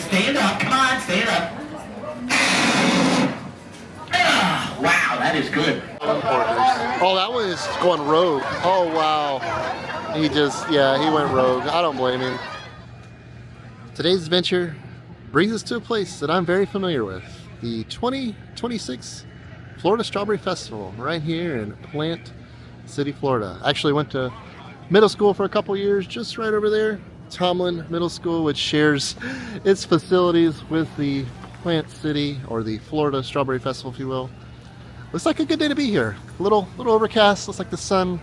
stand up. Come on, stand up. Wow, that is good. Oh, that one is going rogue. Oh, wow. He went rogue. I don't blame him. Today's adventure brings us to a place that I'm very familiar with. The 2026 Florida Stawberry Festival right here in Plant City, Florida. I actually went to middle school for a couple years just right over there. Tomlin Middle School, which shares its facilities with the Plant City, or the Florida Stawberry Festival, if you will. Looks like a good day to be here. A little overcast. Looks like the sun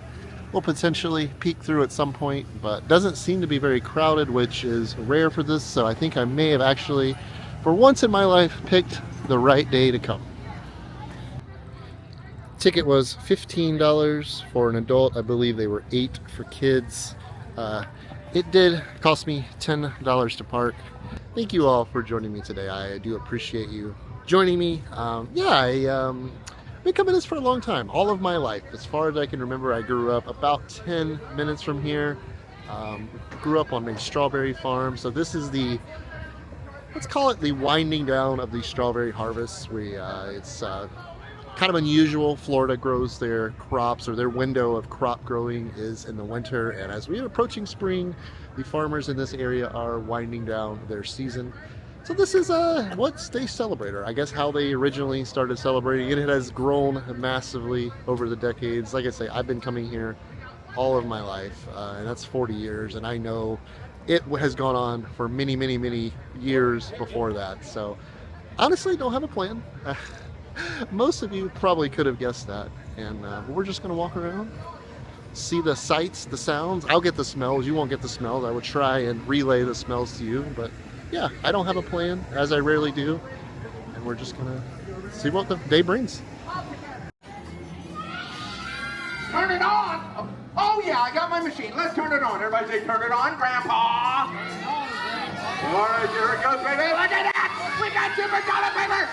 will potentially peek through at some point, but doesn't seem to be very crowded, which is rare for this. So I think I may have actually, for once in my life, picked the right day to come. Ticket was $15 for an adult. I believe they were $8 for kids. It did cost me $10 to park. Thank you all for joining me today. I do appreciate you joining me. I've been coming this for a long time, all of my life. As far as I can remember, I grew up about 10 minutes from here. Grew up on a strawberry farm. So this is the, let's call it the winding down of the strawberry harvest. It's kind of unusual. Florida grows their crops, or their window of crop growing is in the winter. And as we are approaching spring, the farmers in this area are winding down their season. So this is what they celebrate, or I guess how they originally started celebrating it. It has grown massively over the decades. Like I say, I've been coming here all of my life, and that's 40 years. And I know it has gone on for many, many, many years before that. So honestly, don't have a plan. Most of you probably could have guessed that. And we're just going to walk around, see the sights, the sounds. I'll get the smells. You won't get the smells. I would try and relay the smells to you. But yeah, I don't have a plan, as I rarely do. And we're just going to see what the day brings. Turn it on! Oh yeah, I got my machine. Let's turn it on. Everybody say, turn it on, Grandpa! All right, here it goes, baby. Look at that! We got too much toilet paper!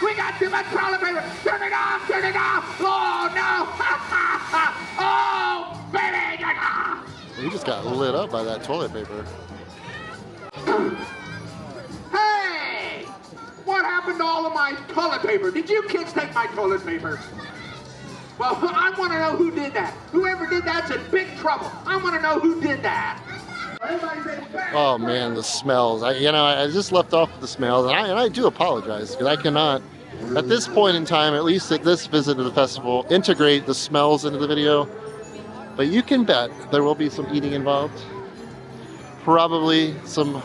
We got too much toilet paper! Turn it off! Turn it off! Oh, no! Oh, baby! We just got lit up by that toilet paper. Hey! What happened to all of my toilet paper? Did you kids take my toilet paper? Well, I want to know who did that. Whoever did that's in big trouble. I want to know who did that. Oh man, the smells. I just left off the smells, and I do apologize, because I cannot, at this point in time, at least at this visit to the festival, integrate the smells into the video. But you can bet there will be some eating involved. Probably some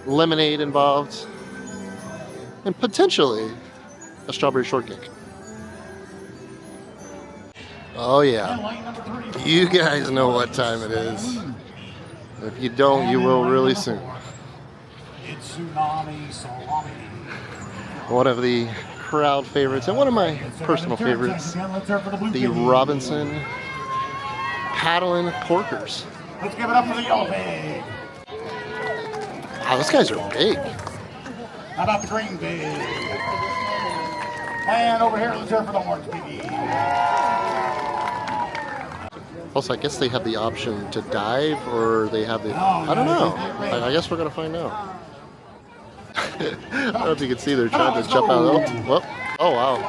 lemonade involved. And potentially a strawberry shortcake. Oh yeah, you guys know what time it is. If you don't, you will really soon. One of the crowd favorites, and one of my personal favorites, the Robinson paddling porkers. Let's give it up for the yellow pig. Wow, those guys are big. How about the green pig? And over here, let's hear for the orange piggy. Also, I guess they have the option to dive, or they have the, I don't know. I guess we're going to find out. I don't know if you can see, they're trying to jump out. Oh, wow.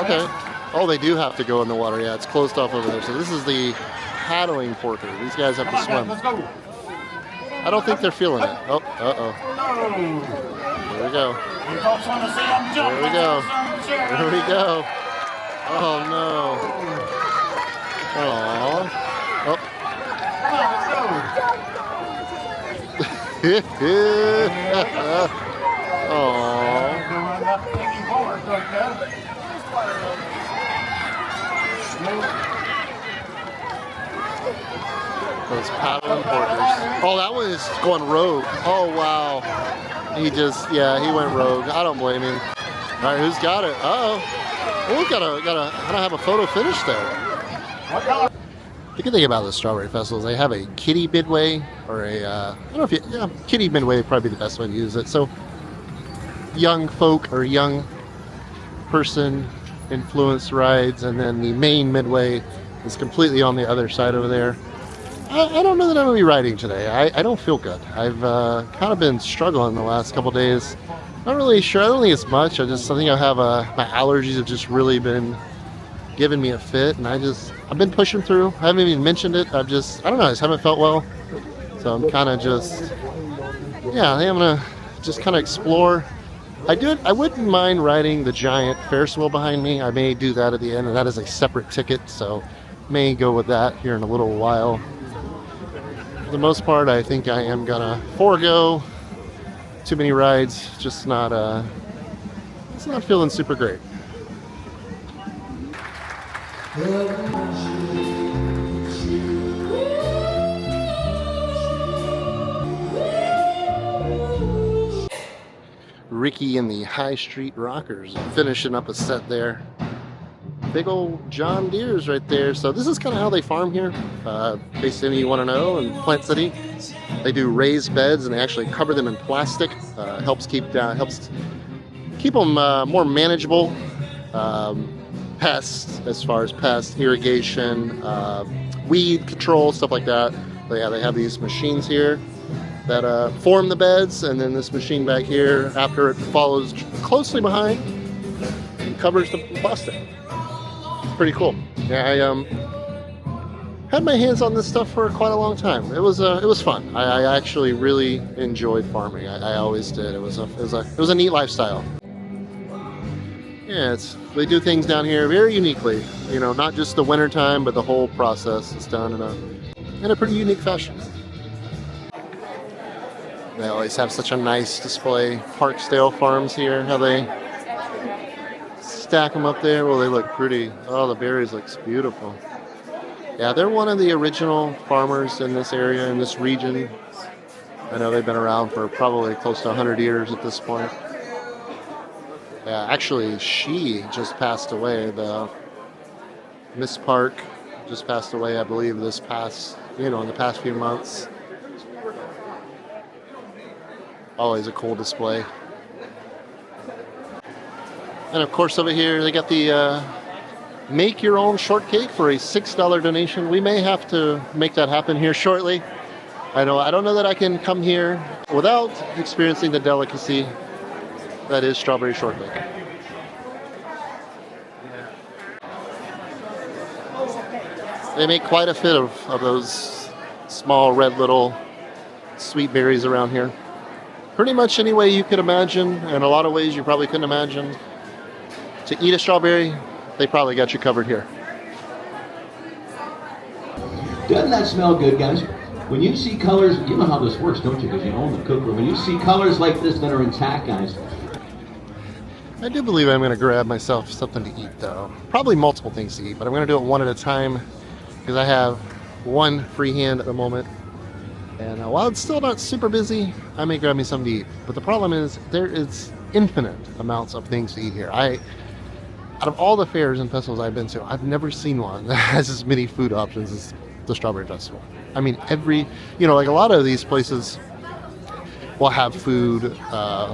Okay. Oh, they do have to go in the water. Yeah, it's closed off over there. So this is the paddling porker. These guys have to swim. I don't think they're feeling it. Oh, uh-oh. Here we go. Here we go. Here we go. Oh, no. Aww. Oh. Those paddling porkers. Oh, that one is going rogue. Oh, wow. He went rogue. I don't blame him. All right, who's got it? Uh-oh. Oh, I don't have a photo finish there. The good thing about the Strawberry Festival is they have a kiddie midway, or I don't know if kiddie midway would probably be the best way to use it. So young folk or young person influenced rides, and then the main midway is completely on the other side over there. I don't know that I'm going to be riding today. I don't feel good. I've kind of been struggling the last couple days. Not really sure. I don't think it's much. I think I have my allergies have just really been giving me a fit, and I've been pushing through. I haven't even mentioned it. I don't know. I just haven't felt well. So I'm kind of just, yeah, I think I'm going to just kind of explore. I wouldn't mind riding the giant Ferris wheel behind me. I may do that at the end, and that is a separate ticket, so may go with that here in a little while. For the most part, I think I am gonna forego too many rides. Just not it's not feeling super great. Ricky and the High Street Rockers finishing up a set there. Big old John Deere's right there. So this is kind of how they farm here. In case any you want to know, in Plant City, they do raised beds and they actually cover them in plastic. Helps keep them more manageable. Pests, as far as pests, irrigation, weed control, stuff like that. But yeah, they have these machines here that form the beds, and then this machine back here, after it follows closely behind, and covers the plastic. Pretty cool. Yeah, I had my hands on this stuff for quite a long time. It was fun. I actually really enjoyed farming. I always did. It was a neat lifestyle. Yeah, they do things down here very uniquely. You know, not just the winter time, but the whole process is done in a pretty unique fashion. They always have such a nice display. Parksdale Farms here, how they stack them up there. Well, they look pretty. Oh, the berries looks beautiful. Yeah, they're one of the original farmers in this area, in this region. I know they've been around for probably close to 100 years at this point. Yeah, actually, she just passed away. The Miss Park just passed away, I believe, in the past few months. Always a cool display. And of course over here they got the make your own shortcake for a $6 donation. We may have to make that happen here shortly. I don't know that I can come here without experiencing the delicacy that is strawberry shortcake. They make quite a fit of those small red little sweet berries around here. Pretty much any way you could imagine, and a lot of ways you probably couldn't imagine. To eat a strawberry, they probably got you covered here. Doesn't that smell good, guys? When you see colors, you know how this works, don't you? Because you own the cookroom. When you see colors like this that are intact, guys. I do believe I'm going to grab myself something to eat, though. Probably multiple things to eat, but I'm going to do it one at a time because I have one free hand at the moment. And while it's still not super busy, I may grab me something to eat. But the problem is, there is infinite amounts of things to eat here. Out of all the fairs and festivals I've been to, I've never seen one that has as many food options as the Strawberry Festival. I mean, like a lot of these places will have food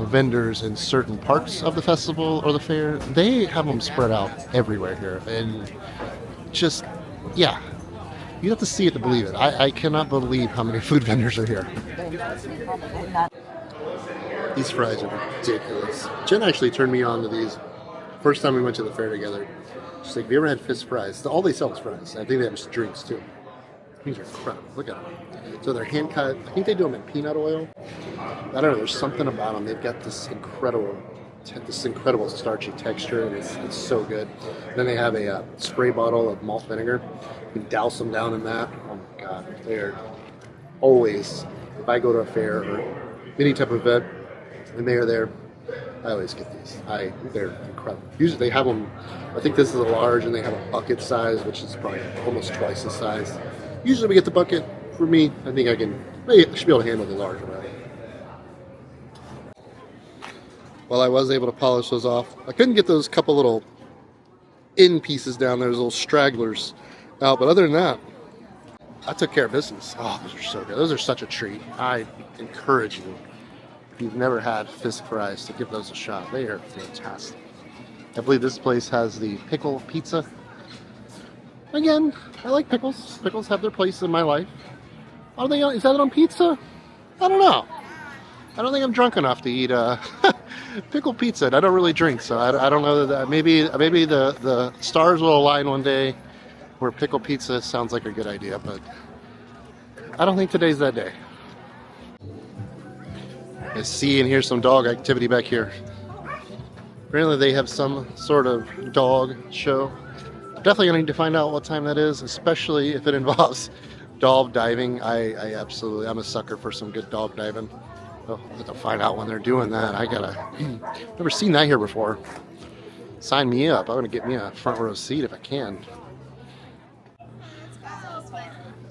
vendors in certain parts of the festival or the fair. They have them spread out everywhere here. And just, yeah. You have to see it to believe it. I cannot believe how many food vendors are here. These fries are ridiculous. Jen actually turned me on to these first time we went to the fair together. She's like, have you ever had Fist fries? All they sell is fries. I think they have drinks too. These are incredible. Look at them. So they're hand cut. I think they do them in peanut oil. I don't know. There's something about them. They've got this incredible starchy texture, and it's so good. And then they have a spray bottle of malt vinegar. You can douse them down in that. Oh my God, they're always, if I go to a fair or any type of event and they are there, I always get these. They're incredible. Usually they have them, I think this is a large, and they have a bucket size, which is probably almost twice the size. Usually we get the bucket. For me, I think I should be able to handle the large amount. Well, I was able to polish those off. I couldn't get those couple little end pieces down there, those little stragglers out, but other than that, I took care of business. Oh, those are so good. Those are such a treat. I encourage you, if you've never had Fisk fries, to give those a shot. They are fantastic. I believe this place has the pickle pizza. Again, I like pickles. Pickles have their place in my life. Are they? Is that on pizza? I don't know. I don't think I'm drunk enough to eat pickled pizza. I don't really drink, so I don't know that. Maybe the stars will align one day where pickled pizza sounds like a good idea, but I don't think today's that day. I see and hear some dog activity back here. Apparently they have some sort of dog show. Definitely gonna need to find out what time that is, especially if it involves dog diving. I'm a sucker for some good dog diving. I'll have to find out when they're doing that. I gotta, never seen that here before. Sign me up. I'm gonna get me a front row seat if I can.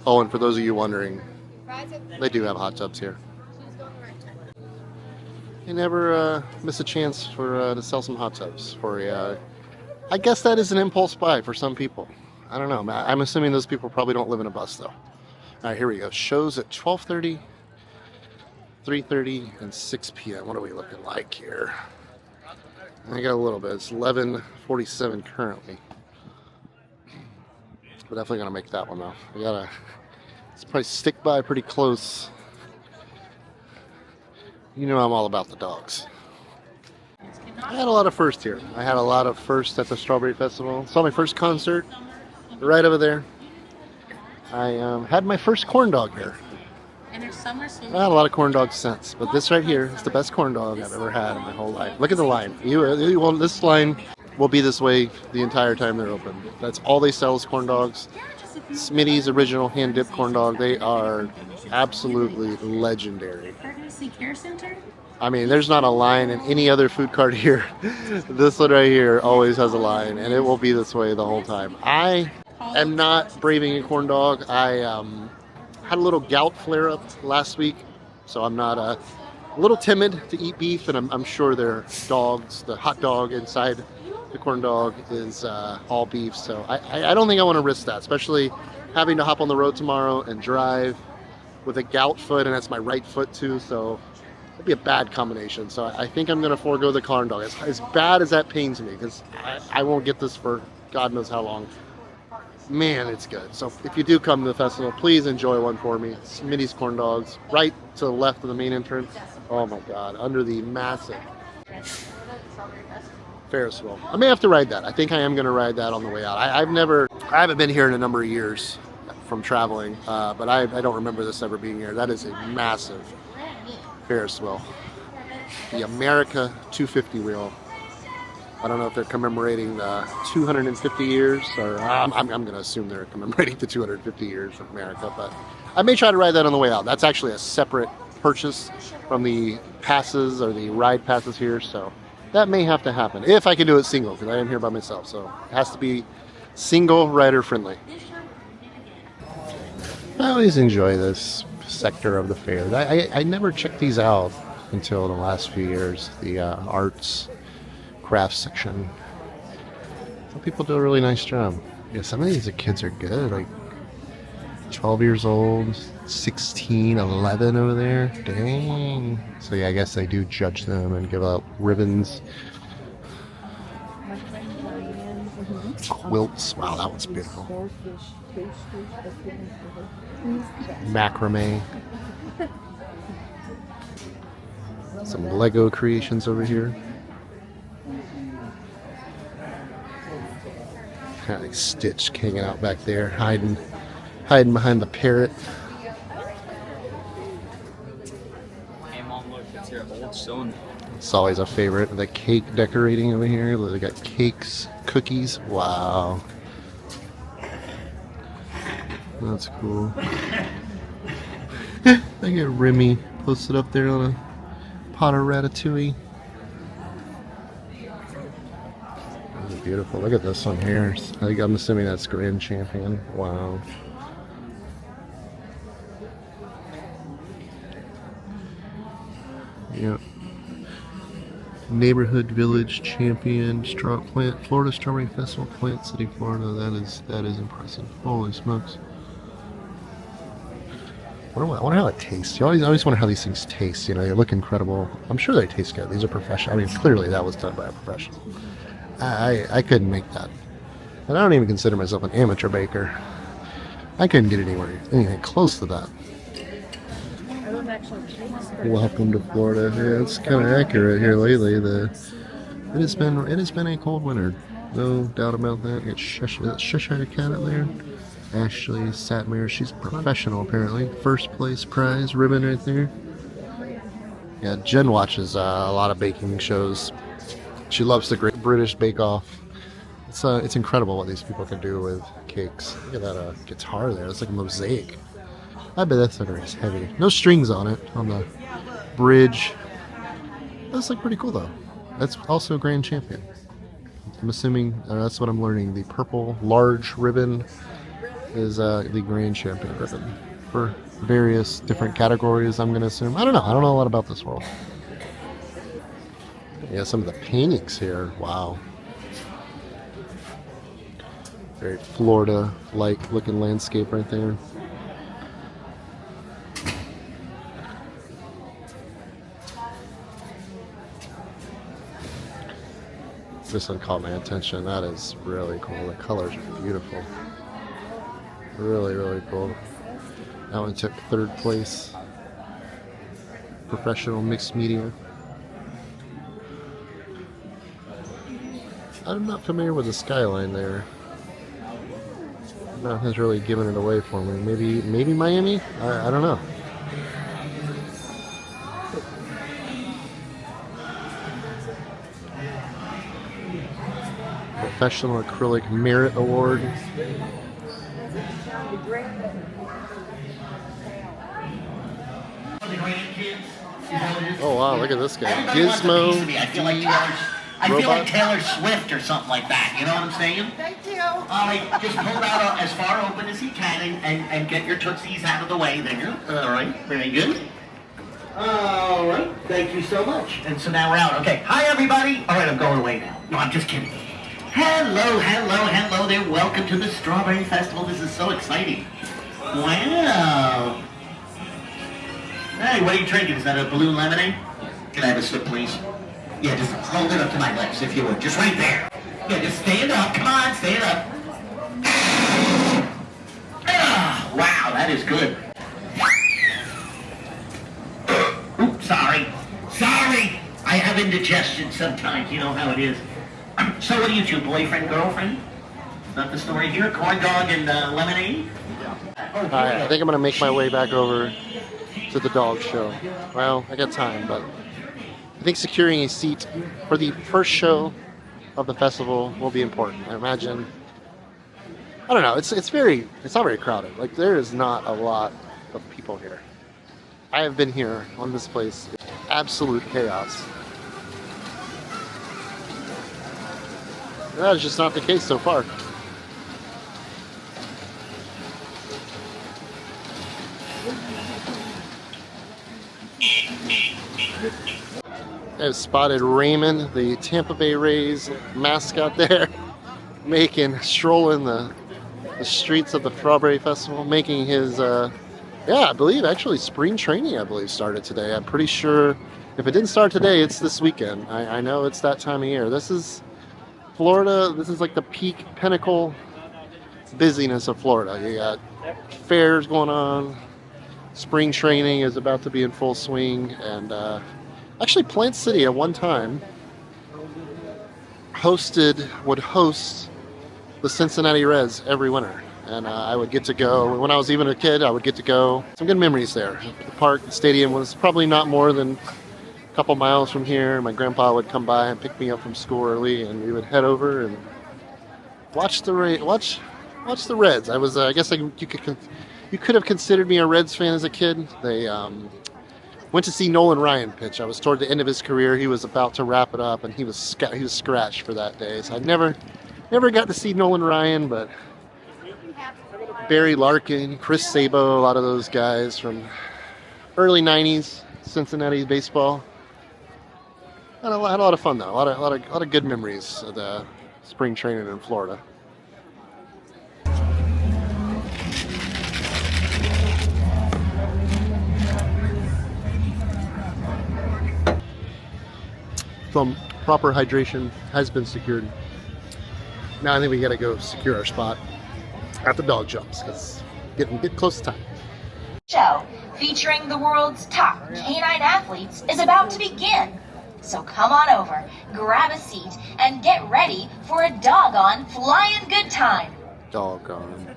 Oh, and for those of you wondering, they do have hot tubs here. They never miss a chance for to sell some hot tubs for a. I guess that is an impulse buy for some people. I don't know. I'm assuming those people probably don't live in a bus though. All right, here we go. Shows at 12:30, 3:30, and 6 p.m. What are we looking like here? I got a little bit. It's 11:47 currently. We're definitely gonna make that one though. We gotta. Let's probably stick by pretty close. You know I'm all about the dogs. I had a lot of firsts here. I had a lot of firsts at the Stawberry Festival. Saw my first concert right over there. I had my first corn dog here. I had a lot of corn dogs since, but this right here is the best corn dog I've ever had in my whole life. Look at the line. This line will be this way the entire time they're open. That's all they sell is corn dogs. Smitty's original hand-dipped corn dog. They are absolutely legendary. I mean, there's not a line in any other food cart here. This one right here always has a line, and it will be this way the whole time. I am not braving a corn dog. I had a little gout flare-up last week, so I'm not a little timid to eat beef, and I'm sure their dogs, the hot dog inside the corn dog is all beef, so I don't think I want to risk that, especially having to hop on the road tomorrow and drive with a gout foot, and that's my right foot too, so it'd be a bad combination. So I think I'm going to forego the corn dog. As bad as that pains me, because I won't get this for God knows how long. Man, it's good. So if you do come to the festival, please enjoy one for me. Smitty's corn dogs, right to the left of the main entrance. Oh my God, under the massive Ferris wheel. I may have to ride that. I think I am going to ride that on the way out. I haven't been here in a number of years from traveling, but I don't remember this ever being here. That is a massive Ferris wheel. The America 250 wheel. I don't know if they're commemorating the 250 years, or I'm going to assume they're commemorating the 250 years of America, but I may try to ride that on the way out. That's actually a separate purchase from the passes or the ride passes here, so that may have to happen if I can do it single, because I am here by myself, so it has to be single rider friendly. I always enjoy this sector of the fair. I never checked these out until the last few years. The arts, crafts section. Some people do a really nice job. Yeah, some of these kids are good, like 12 years old, 16, 11 over there. Dang. So yeah, I guess they do judge them and give out ribbons. Quilts. Wow, that one's beautiful. Macrame. Some Lego creations over here. Kind of like Stitch hanging out back there, hiding behind the parrot. It's always a favorite. The cake decorating over here. They got cakes, cookies. Wow. That's cool. They got Remy posted up there on a pot of ratatouille. That's beautiful. Look at this one here. I'm assuming that's Grand Champion. Wow. Yep. Neighborhood Village Champion, Florida Stawberry Festival, Plant City, Florida. That is impressive. Holy smokes! I wonder how it tastes. I always wonder how these things taste. You know, they look incredible. I'm sure they taste good. These are professional. I mean, clearly that was done by a professional. I couldn't make that, and I don't even consider myself an amateur baker. I couldn't get anything close to that. Welcome to Florida. Yeah, it's kind of accurate here lately. It has been a cold winter, no doubt about that. You got Cheshire Cat up there. Ashley Satmire, she's professional apparently. First place prize ribbon right there. Yeah, Jen watches a lot of baking shows. She loves the Great British Bake Off. It's incredible what these people can do with cakes. Look at that guitar there. It's like a mosaic. I bet that sucker is heavy. No strings on it, on the bridge. That's like pretty cool though. That's also Grand Champion. I'm assuming, that's what I'm learning. The purple large ribbon is the Grand Champion ribbon for various different categories, I'm going to assume. I don't know a lot about this world. Yeah, some of the paintings here, wow. Very Florida-like looking landscape right there. This one caught my attention. That is really cool. The colors are beautiful. Really, really cool. That one took 3rd place. Professional mixed media. I'm not familiar with the skyline there. Nothing's really giving it away for me. Maybe Miami? I don't know. Professional Acrylic Merit Award. Oh wow, look at this guy. Gizmo I feel like Taylor Swift or something like that. You know what I'm saying? Thank you. Just pull that as far open as you can and get your tootsies out of the way there. All right, very good. All right, thank you so much. And so now we're out. Okay, hi everybody. All right, I'm going away now. No, I'm just kidding. Hello there. Welcome to the Strawberry Festival. This is so exciting. Wow. Hey, what are you drinking? Is that a blue lemonade? Can I have a sip, please? Yeah, just hold it up to my lips, if you would. Just right there. Yeah, just stand up. Come on, stand up. Ah, wow, that is good. Oops, sorry. I have indigestion sometimes. You know how it is. So what are you two, boyfriend, girlfriend? Not the story here? Corn dog and lemonade? Alright, I think I'm going to make my way back over to the dog show. Well, I got time, but I think securing a seat for the first show of the festival will be important. I imagine, I don't know, it's not very crowded. Like, there is not a lot of people here. I have been here on this place. Absolute chaos. That is just not the case so far. I've spotted Raymond, the Tampa Bay Rays mascot there, strolling the streets of the Strawberry Festival, making his, I believe actually spring training, started today. I'm pretty sure if it didn't start today, it's this weekend. I know it's that time of year. This is Florida. This is like the peak pinnacle busyness of Florida. You got fairs going on. Spring training is about to be in full swing, and actually Plant City at one time would host the Cincinnati Reds every winter, and I would get to go. When I was even a kid, I would get to go. Some good memories there. The park, the stadium was probably not more than a couple miles from here. My grandpa would come by and pick me up from school early, and we would head over and watch the Reds. I guess you could have considered me a Reds fan as a kid. They went to see Nolan Ryan pitch. I was toward the end of his career. He was about to wrap it up, and he was scratched for that day. So I never got to see Nolan Ryan, but Barry Larkin, Chris Sabo, a lot of those guys from early '90s Cincinnati baseball. Had a lot of fun though. A lot of good memories of the spring training in Florida. Some proper hydration has been secured. Now I think we gotta go secure our spot at the dog jumps because getting close to time. Show featuring the world's top canine athletes is about to begin. So come on over, grab a seat, and get ready for a doggone flying good time. Doggone.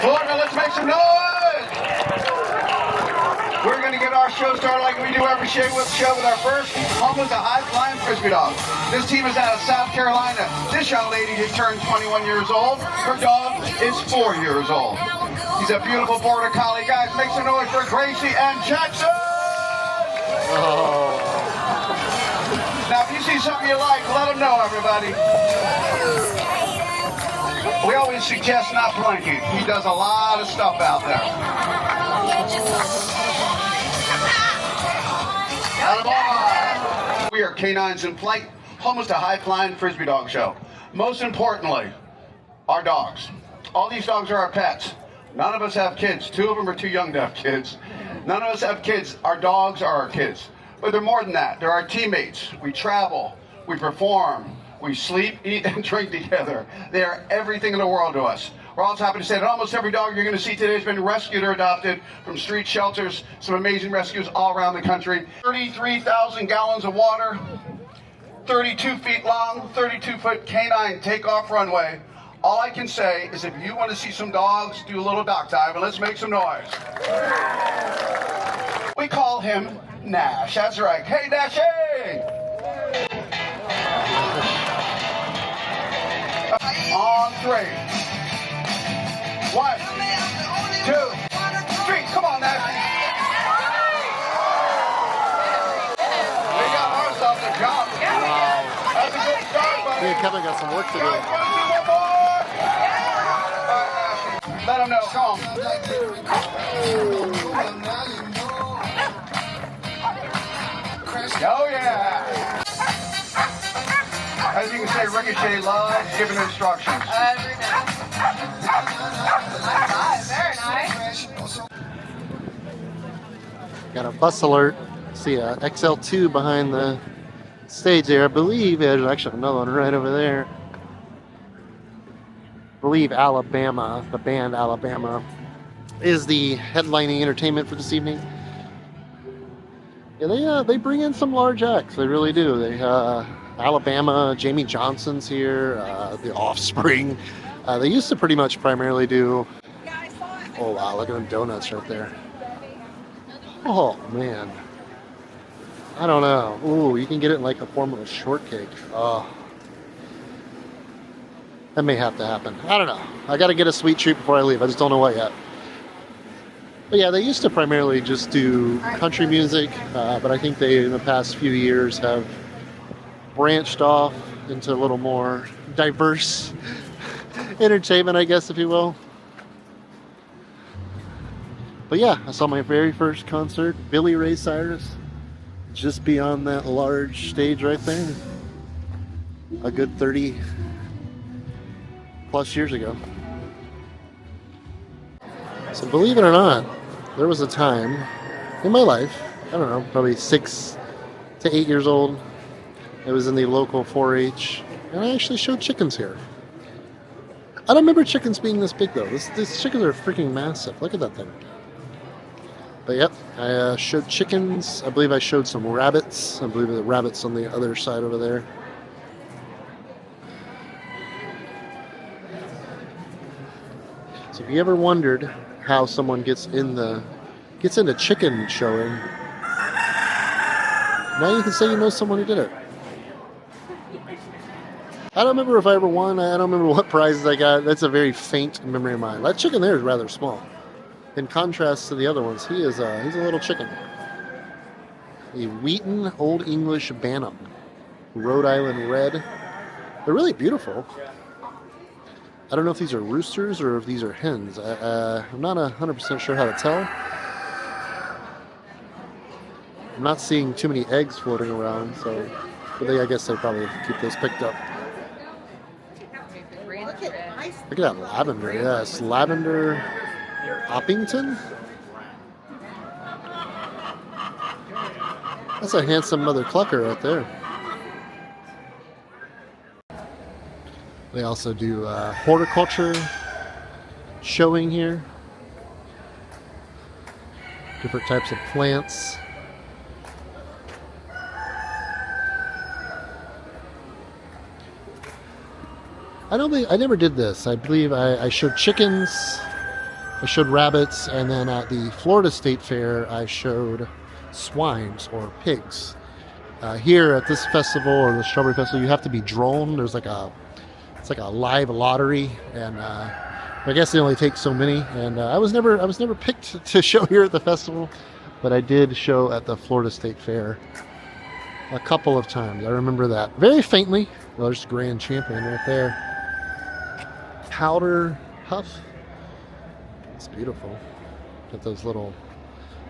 Florida, let's make some noise! We're going to get our show started like we do every show with our first home with a high-flying Frisbee dog. This team is out of South Carolina. This young lady just turned 21 years old. Her dog is 4 years old. He's a beautiful border collie. Guys, make some noise for Gracie and Jackson! Oh. Now, if you see something you like, let them know, everybody. We always suggest not blinking. He does a lot of stuff out there. We are Canines in Flight, almost a high-flying Frisbee dog show. Most importantly, our dogs. All these dogs are our pets. None of us have kids. 2 of them are too young to have kids. None of us have kids. Our dogs are our kids. But they're more than that. They're our teammates. We travel. We perform. We sleep, eat, and drink together. They are everything in the world to us. We're also happy to say that almost every dog you're going to see today has been rescued or adopted from street shelters. Some amazing rescues all around the country. 33,000 gallons of water, 32 feet long, 32-foot canine takeoff runway. All I can say is if you want to see some dogs do a little dock dive, and let's make some noise. We call him Nash. That's right. Hey, Nash, hey! On 3. 1, 2, 3. Come on, Nash. We got ourselves a job. Wow. That's a good start, buddy. Me and Kevin got some work to do. Let them know. Come on. Oh, yeah. As you can say, Ricochet loves giving instructions. Every day. Very nice. Got a bus alert. See a XL2 behind the stage there. I believe there's actually another one right over there. I believe Alabama, the band Alabama, is the headlining entertainment for this evening. Yeah, they bring in some large acts. They really do. They Alabama, Jamie Johnson's here, The Offspring. They used to pretty much primarily do. Oh wow! Look at them donuts right there. Oh man. I don't know. Ooh, you can get it in like a form of a shortcake. Oh. That may have to happen. I don't know. I got to get a sweet treat before I leave. I just don't know what yet. But yeah, they used to primarily just do country music, but I think they, in the past few years, have branched off into a little more diverse entertainment, I guess, if you will. But yeah, I saw my very first concert, Billy Ray Cyrus, just beyond that large stage right there. A good 30 plus years ago. So believe it or not, there was a time in my life, I don't know, probably 6 to 8 years old. It was in the local 4-H, and I actually showed chickens here. I don't remember chickens being this big though. These chickens are freaking massive. Look at that thing. But yep, I showed chickens. I believe I showed some rabbits. I believe the rabbits on the other side over there. So if you ever wondered how someone gets into chicken showing, now you can say you know someone who did it. I don't remember if I ever won. I don't remember what prizes I got. That's a very faint memory of mine. That chicken there is rather small. In contrast to the other ones, he's a little chicken. A Wheaton Old English Bantam, Rhode Island Red. They're really beautiful. I don't know if these are roosters or if these are hens. I'm not 100% sure how to tell. I'm not seeing too many eggs floating around, so I guess they probably keep those picked up. Look at that lavender. Yes, lavender Oppington. That's a handsome mother clucker right there. They also do horticulture. showing here. Different types of plants. I never did this. I believe I showed chickens, I showed rabbits, and then at the Florida State Fair I showed swines or pigs. Here at this festival or the Strawberry Festival, you have to be drawn. There's it's like a live lottery, and I guess they only take so many. And I was never picked to show here at the festival, but I did show at the Florida State Fair a couple of times. I remember that very faintly. Well, there's Grand Champion right there. Powder Puff. It's beautiful. Got those little.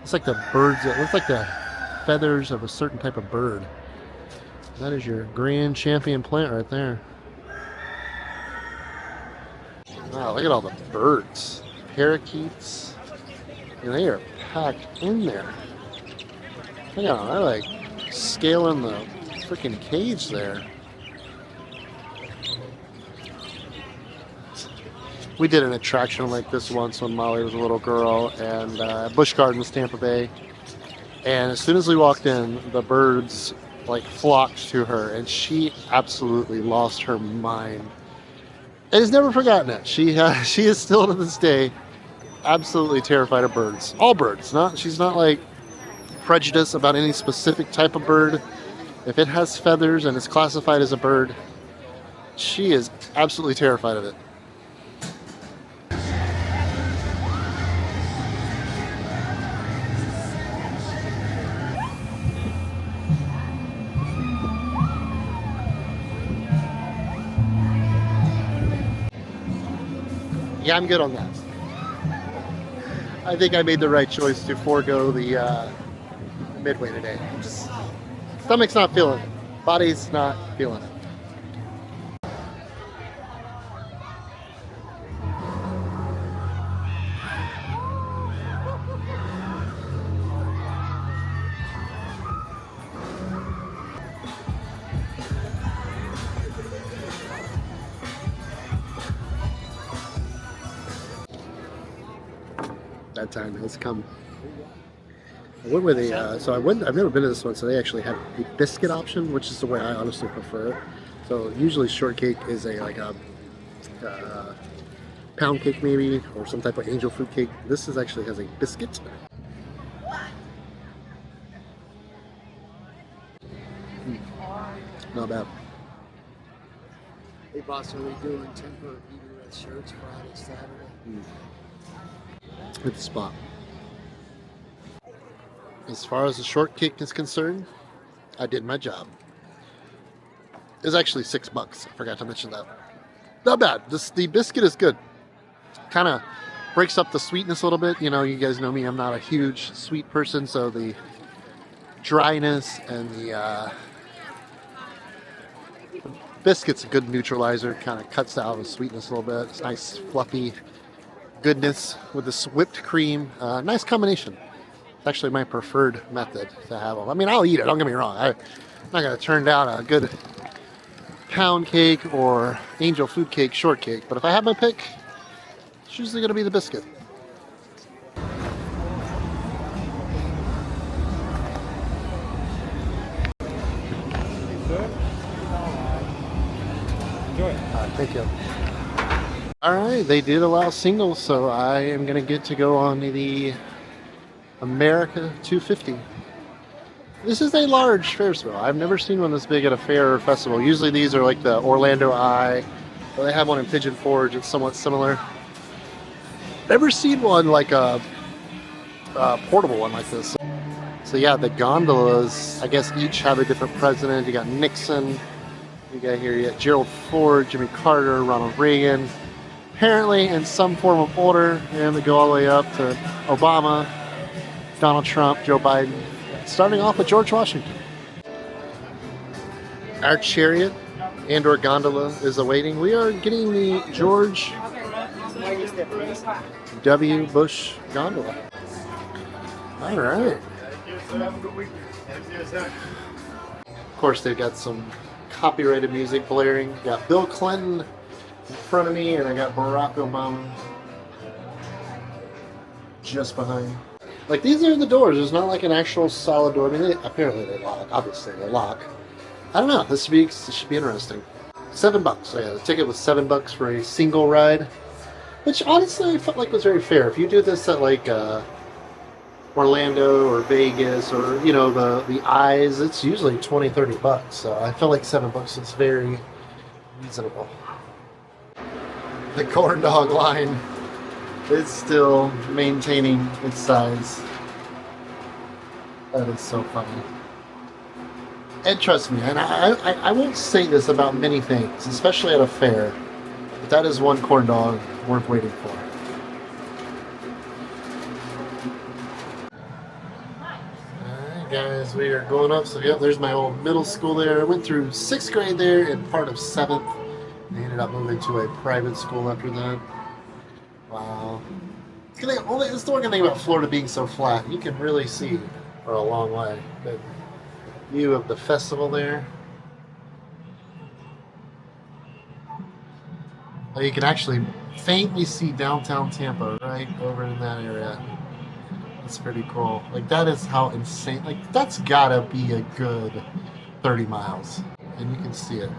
It's like the birds. It looks like the feathers of a certain type of bird. That is your Grand Champion plant right there. Wow, look at all the birds. Parakeets. And they are packed in there. Look at them. They're like scaling the freaking cage there. We did an attraction like this once when Molly was a little girl, and Busch Gardens, Tampa Bay. And as soon as we walked in, the birds like flocked to her, and she absolutely lost her mind. And has never forgotten it. She is still to this day absolutely terrified of birds. All birds. She's not like prejudiced about any specific type of bird. If it has feathers and is classified as a bird, she is absolutely terrified of it. Yeah, I'm good on that. I think I made the right choice to forego the midway today. Stomach's not feeling it. Body's not feeling it. That time has come. I went with I've never been to this one, so they actually have a biscuit option, which is the way I honestly prefer it. So usually shortcake is like a pound cake maybe, or some type of angel food cake. This actually has a biscuit. Not bad. Hey boss, are we doing 10 for Beauty Red shirts Friday, Saturday? Hit the spot. As far as the shortcake is concerned, I did my job. It was actually $6. I forgot to mention that. Not bad. The biscuit is good. Kind of breaks up the sweetness a little bit. You know, you guys know me. I'm not a huge sweet person, so the dryness and the biscuit's a good neutralizer. Kind of cuts out the sweetness a little bit. It's nice, fluffy goodness with this whipped cream. Nice combination. It's actually my preferred method to have them. I mean, I'll eat it, don't get me wrong. I'm not going to turn down a good pound cake or angel food cake shortcake, but if I have my pick, it's usually going to be the biscuit. Thank you. Alright, they did allow singles, so I am going to get to go on the America 250. This is a large Ferris wheel. I've never seen one this big at a fair or festival. Usually these are like the Orlando Eye, or they have one in Pigeon Forge. It's somewhat similar. Never seen one like a portable one like this. So yeah, the gondolas, I guess each have a different president. You got Nixon, you got Gerald Ford, Jimmy Carter, Ronald Reagan. Apparently in some form of order, and they go all the way up to Obama, Donald Trump, Joe Biden, starting off with George Washington. Our chariot and or gondola is awaiting. We are getting the George W. Bush gondola. All right. Of course, they've got some copyrighted music blaring. Got Bill Clinton in front of me, and I got Barack Obama just behind. Like, these are the doors. There's not like an actual solid door. I mean, apparently they lock. Obviously they lock. I don't know. This should be interesting. $7. So yeah, the ticket was $7 for a single ride, which honestly I felt like was very fair. If you do this at like Orlando or Vegas or, you know, the Eyes, it's usually $20-30. So I felt like $7 is very reasonable. The corn dog line is still maintaining its size. That is so funny. And trust me, and I won't say this about many things, especially at a fair, but that is one corn dog worth waiting for. Alright guys, we are going up. So yep, there's my old middle school there. I went through 6th grade there and part of 7th. I ended up moving to a private school after that. Wow. It's the one thing about Florida being so flat. You can really see for a long way. Good view of the festival there. Oh, you can actually faintly see downtown Tampa right over in that area. That's pretty cool. Like, that is how insane. Like, that's gotta be a good 30 miles. And you can see it.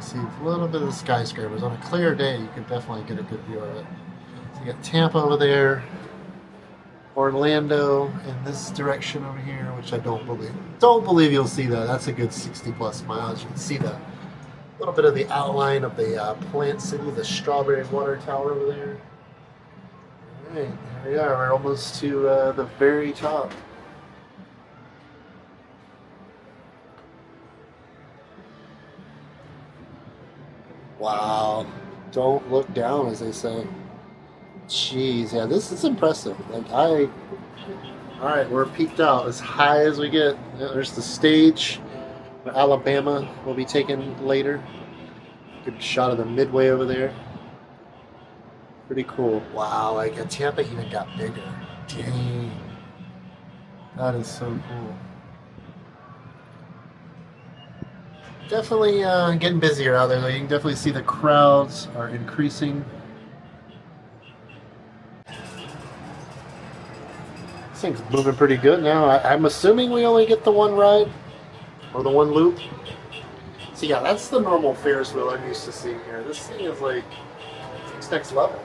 See a little bit of the skyscrapers. On a clear day, you can definitely get a good view of it. So you got Tampa over there, Orlando in this direction over here, which I don't believe you'll see that. That's a good 60+ miles. You can see the little bit of the outline of the plant city, the Strawberry Water Tower over there. All right, here we are. We're almost to the very top. Wow. Don't look down, as they say. Jeez, yeah, this is impressive. Like, alright, we're peaked out as high as we get. There's the stage where Alabama will be taken later. Good shot of the midway over there. Pretty cool. Wow, like Tampa even got bigger. Dang. That is so cool. Definitely getting busier out there, though. You can definitely see the crowds are increasing. This thing's moving pretty good now. I'm assuming we only get the one ride or the one loop. So yeah, that's the normal Ferris wheel I'm used to seeing here. This thing is like, it's next level.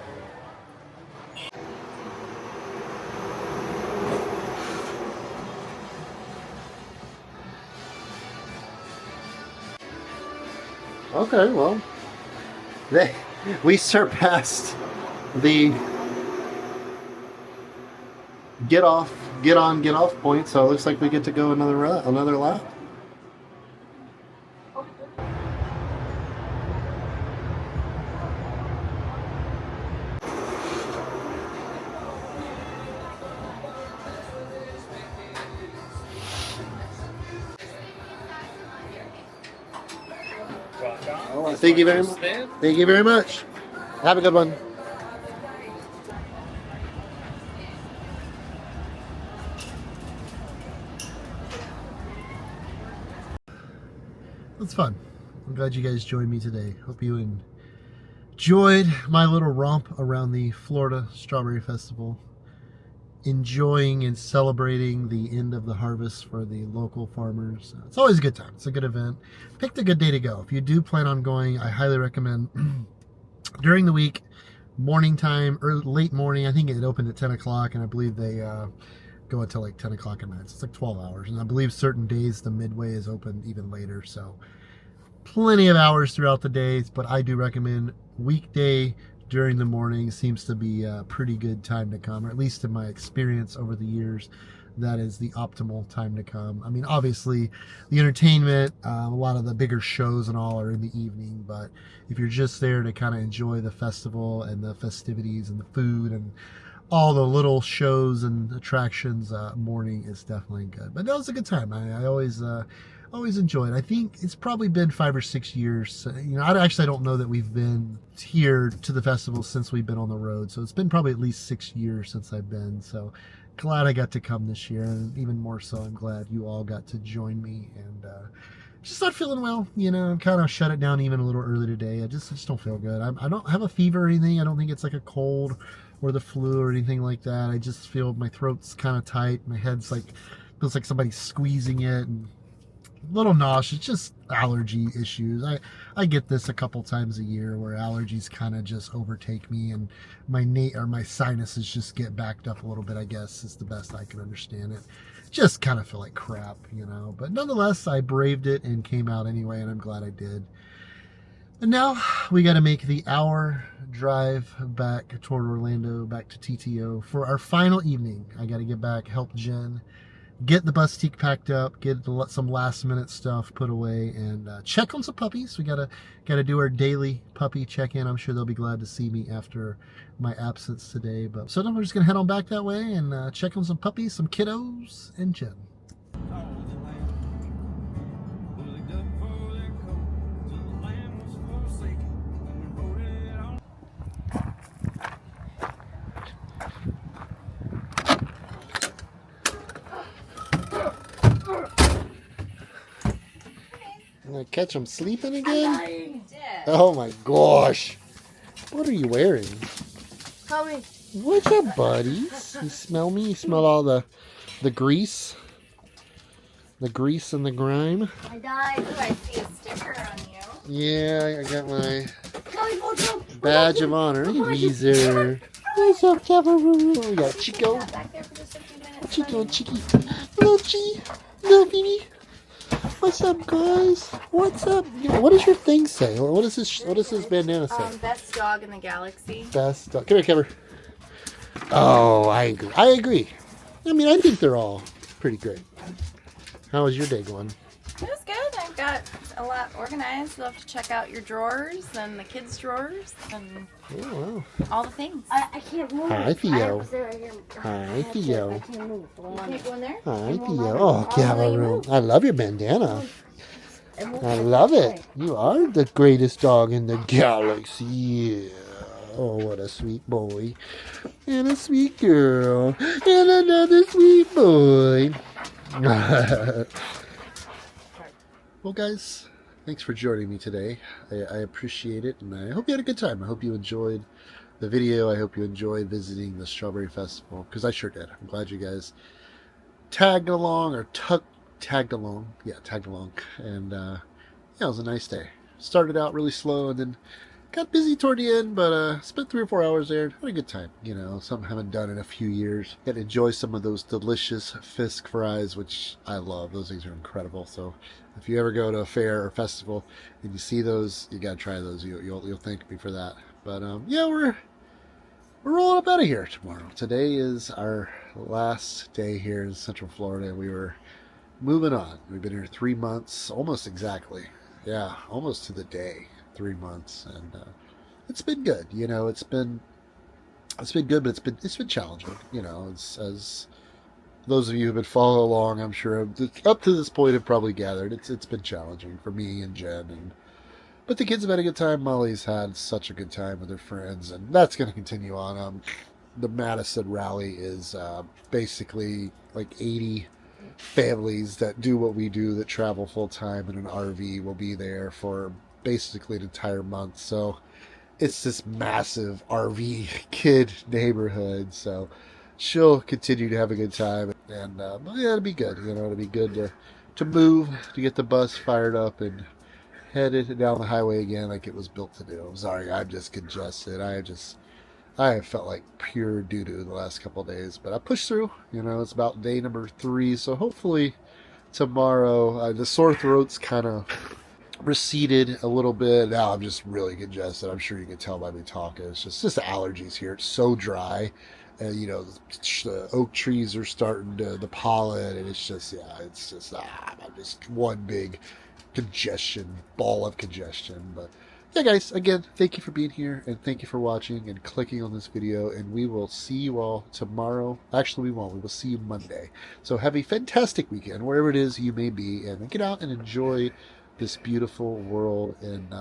Okay, well, we surpassed the get off point, so it looks like we get to go another lap. Thank you very much. Thank you very much. Have a good one. That's fun. I'm glad you guys joined me today. Hope you enjoyed my little romp around the Florida Stawberry Festival. Enjoying and celebrating the end of the harvest for the local farmers. It's always a good time. It's a good event. Picked a good day to go. If you do plan on going, I highly recommend during the week, morning time or late morning. I think it opened at 10 o'clock and I believe they go until like 10 o'clock at night. So it's like 12 hours. And I believe certain days the midway is open even later. So plenty of hours throughout the days, but I do recommend weekday during the morning seems to be a pretty good time to come, or at least in my experience over the years, that is the optimal time to come. I mean, obviously the entertainment, a lot of the bigger shows and all are in the evening, but if you're just there to kind of enjoy the festival and the festivities and the food and all the little shows and attractions, morning is definitely good. But that was a good time. I always enjoy it. I think it's probably been 5 or 6 years. You know, I don't know that we've been here to the festival since we've been on the road. So it's been probably at least 6 years since I've been. So glad I got to come this year, and even more so, I'm glad you all got to join me and just not feeling well, you know. Kind of shut it down even a little early today. I just don't feel good. I don't have a fever or anything. I don't think it's like a cold or the flu or anything like that. I just feel my throat's kind of tight. My head's like, feels like somebody's squeezing it, and a little nauseous. Just allergy issues. I get this a couple times a year where allergies kind of just overtake me, and my sinuses just get backed up a little bit, I guess is the best I can understand it. Just kind of feel like crap, you know. But nonetheless, I braved it and came out anyway, and I'm glad I did. And now we got to make the hour drive back toward Orlando, back to TTO for our final evening. I got to get back, help Jen, get the bustique packed up, get some last minute stuff put away, and check on some puppies. We gotta do our daily puppy check-in. I'm sure they'll be glad to see me after my absence today. But so then we're just gonna head on back that way and check on some puppies, some kiddos, and Jen. I'm gonna catch him sleeping again? Oh my gosh. What are you wearing? Tommy. What's up, buddies? You smell me? You smell all the grease? The grease and the grime? I died. Ooh, I see a sticker on you. Yeah, I got my Tommy, what's up? badge of honor. Weezer. What's up, Kevin? We got Chico. Back there for just a few minutes. Chico, Chicky. Little Chi. Little baby. What's up, guys? What's up? What does your thing say? What does this bandana say? Best dog in the galaxy. Best dog. Come here, Kevin. Oh, I agree. I agree. I mean, I think they're all pretty great. How was your day going? It was good. I've got a lot organized. You'll have to check out your drawers and the kids' drawers and Oh, wow. all the things. I can't move. Hi, Theo. Hi, Theo. I can't move. You can't go in there? Hi, Theo. Oh, Kevin. I love your bandana. I love it. You are the greatest dog in the galaxy. Yeah. Oh, what a sweet boy. And a sweet girl. And another sweet boy. Well, guys, thanks for joining me today. I appreciate it, and I hope you had a good time. I hope you enjoyed the video. I hope you enjoyed visiting the Strawberry Festival, because I sure did. I'm glad you guys tagged along, or tagged along. Yeah, tagged along. And yeah, it was a nice day. Started out really slow, and then got busy toward the end, but spent 3 or 4 hours there. Had a good time, you know, something I haven't done in a few years. Got to enjoy some of those delicious Fisk fries, which I love. Those things are incredible. So if you ever go to a fair or festival and you see those, you got to try those. You'll thank me for that. But yeah, we're rolling up out of here tomorrow. Today is our last day here in Central Florida. We were moving on. We've been here 3 months, almost exactly. Yeah, almost to the day. 3 months, and it's been good. You know, it's been good, but it's been challenging. You know, as those of you who've been following along, I'm sure up to this point have probably gathered. It's been challenging for me and Jen, but the kids have had a good time. Molly's had such a good time with her friends, and that's going to continue on. The Madison rally is basically like 80 families that do what we do, that travel full time in an RV, will be there for basically an entire month. So it's this massive RV kid neighborhood. So she'll continue to have a good time, and yeah, it'll be good. You know, it'll be good to move, to get the bus fired up and headed down the highway again like it was built to do. I'm sorry, I'm just congested. I have felt like pure doo-doo the last couple of days, but I pushed through. You know, it's about day number 3, so hopefully tomorrow the sore throat's kind of receded a little bit. Now I'm just really congested. I'm sure you can tell by me talking. It's just allergies here. It's so dry. You know, the oak trees are starting to, the pollen, and it's just, yeah, it's just, I'm just one big congestion, ball of congestion. But yeah, guys, again, thank you for being here, and thank you for watching and clicking on this video, and we will see you all tomorrow. Actually, we won't. We will see you Monday. So have a fantastic weekend, wherever it is you may be, and get out and enjoy this beautiful world, and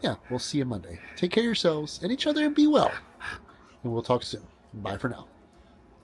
yeah, we'll see you Monday. Take care of yourselves and each other, and be well, and we'll talk soon. Bye for now.